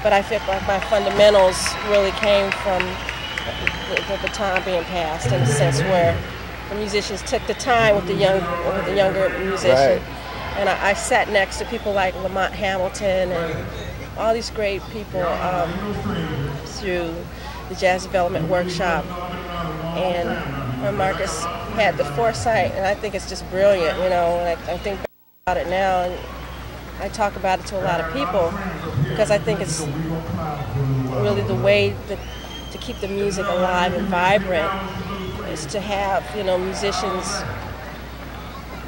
but I feel like my fundamentals really came from the baton being passed, in a sense where the musicians took the time with the younger musician. Right. And I sat next to people like Lamond Hamilton and all these great people through the Jazz Development Workshop. And Marcus had the foresight, and I think it's just brilliant, you know. And I think about it now, and I talk about it to a lot of people because I think it's really the way to keep the music alive and vibrant is to have, you know, musicians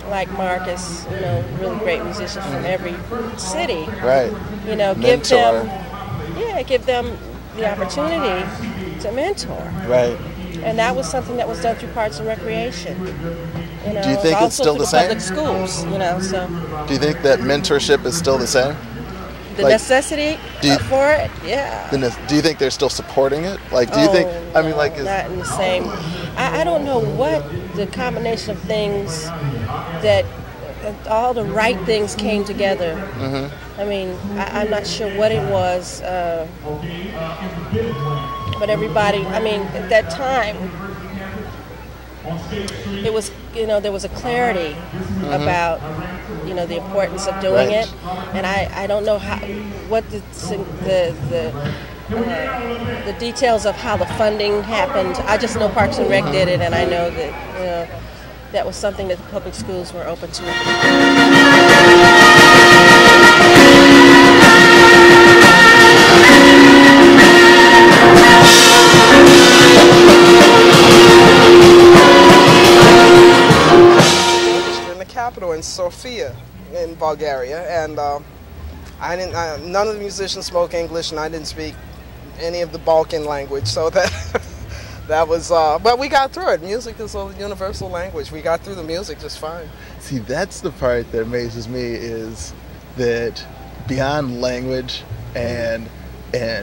like Marcus, you know, really great musicians from every city. Right. You know, give them the opportunity to mentor. Right. And that was something that was done through Parks and Recreation. You know, do you think it's still the same? Public schools, you know. So. Do you think that mentorship is still the same? The necessity for it, yeah. Do you think they're still supporting it? Like, do you think? I mean, like, not in the same. I don't know what the combination of things that all the right things came together. Mm-hmm. I mean, I'm not sure what it was, but everybody. I mean, at that time, it was, you know, there was a clarity about, you know, the importance of doing it, and I don't know what the details of how the funding happened. I just know Parks and Rec did it, and I know that, you know, that was something that the public schools were open to. Capital in Sofia, in Bulgaria, and none of the musicians spoke English, and I didn't speak any of the Balkan language, so that was. But we got through it. Music is a universal language. We got through the music just fine. See, that's the part that amazes me, is that beyond language and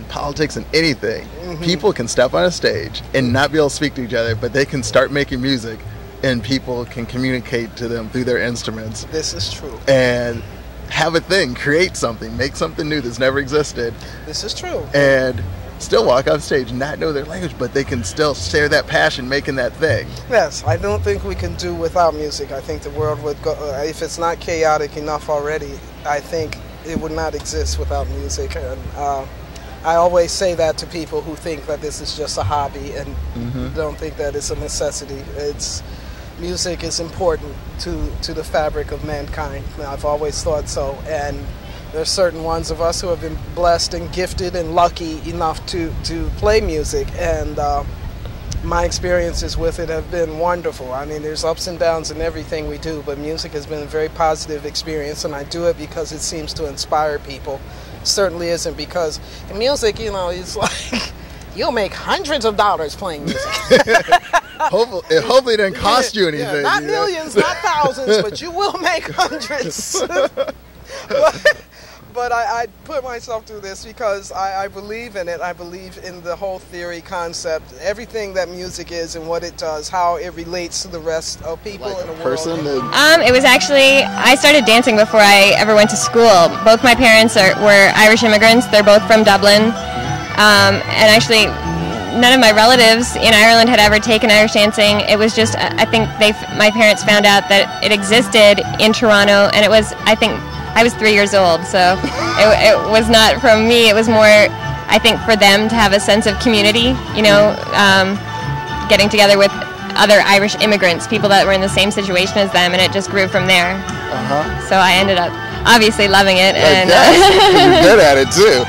politics and anything, people can step on a stage and not be able to speak to each other, but they can start making music. And people can communicate to them through their instruments. This is true. And have a thing, create something, make something new that's never existed. This is true. And still walk off stage, not know their language, but they can still share that passion making that thing. Yes, I don't think we can do without music. I think the world would go, if it's not chaotic enough already, I think it would not exist without music. And I always say that to people who think that this is just a hobby and don't think that it's a necessity. Music is important to the fabric of mankind. I've always thought so, and there's certain ones of us who have been blessed and gifted and lucky enough to play music, and my experiences with it have been wonderful. I mean, there's ups and downs in everything we do, but music has been a very positive experience, and I do it because it seems to inspire people. It certainly isn't because in music, you know, it's like you'll make hundreds of dollars playing music. Hopefully it doesn't cost you anything. Yeah, not millions, not thousands, but you will make hundreds. But I put myself through this because I believe in it. I believe in the whole theory concept, everything that music is and what it does, how it relates to the rest of people in the world. It was actually, I started dancing before I ever went to school. Both my parents were Irish immigrants. They're both from Dublin. And actually, none of my relatives in Ireland had ever taken Irish dancing. It was just, I think my parents found out that it existed in Toronto, and it was, I think, I was 3 years old, so it was not from me. It was more, I think, for them to have a sense of community, you know, getting together with other Irish immigrants, people that were in the same situation as them, and it just grew from there. So I ended up obviously loving it. And you're good at it too.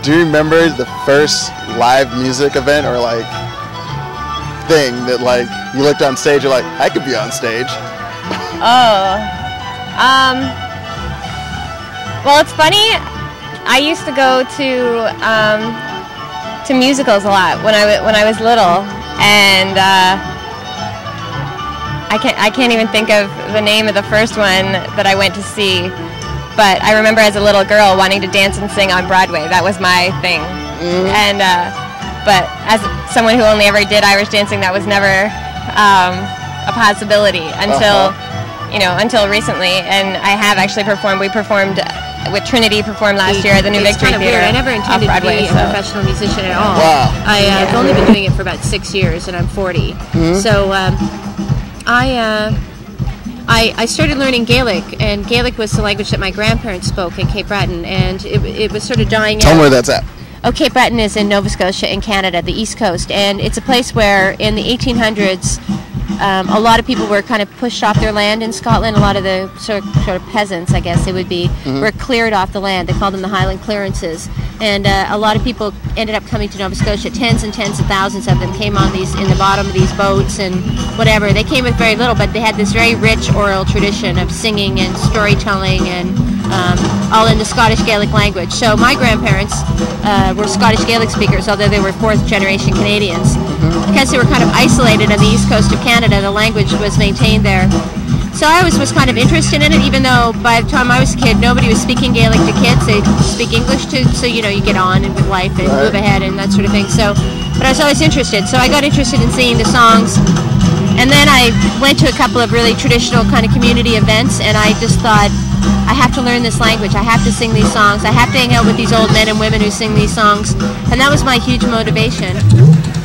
Do you remember the first live music event or like thing that like you looked on stage, you're like, I could be on stage? Well, it's funny. I used to go to musicals a lot when I was little, and I can't even think of the name of the first one that I went to see. But I remember as a little girl wanting to dance and sing on Broadway. That was my thing. And but as someone who only ever did Irish dancing, that was never a possibility until you know, until recently. And I have actually performed. We performed with Trinity performed last year at the New Victory It's kind of Theater. weird. I never intended to be a professional musician at all. Wow. I've only been doing it for about 6 years, and I'm 40. So I started learning Gaelic, and Gaelic was the language that my grandparents spoke in Cape Breton, and it was sort of dying out. Tell me where that's at. Oh, Cape Breton is in Nova Scotia in Canada, the east coast, and it's a place where in the 1800s a lot of people were kind of pushed off their land in Scotland. A lot of the sort of peasants, I guess it would be, were cleared off the land. They called them the Highland clearances, and a lot of people ended up coming to Nova Scotia. Tens and tens of thousands of them came on these in the bottom of these boats and whatever. They came with very little, but they had this very rich oral tradition of singing and storytelling and all in the Scottish Gaelic language. So my grandparents were Scottish Gaelic speakers, although they were fourth generation Canadians. Because they were kind of isolated on the east coast of Canada, the language was maintained there. So I always was kind of interested in it, even though by the time I was a kid, nobody was speaking Gaelic to kids. They speak English to, so you know, you get on with life and move ahead and that sort of thing. So, but I was always interested. So I got interested in singing the songs. And then I went to a couple of really traditional kind of community events, and I just thought, I have to learn this language. I have to sing these songs. I have to hang out with these old men and women who sing these songs. And that was my huge motivation.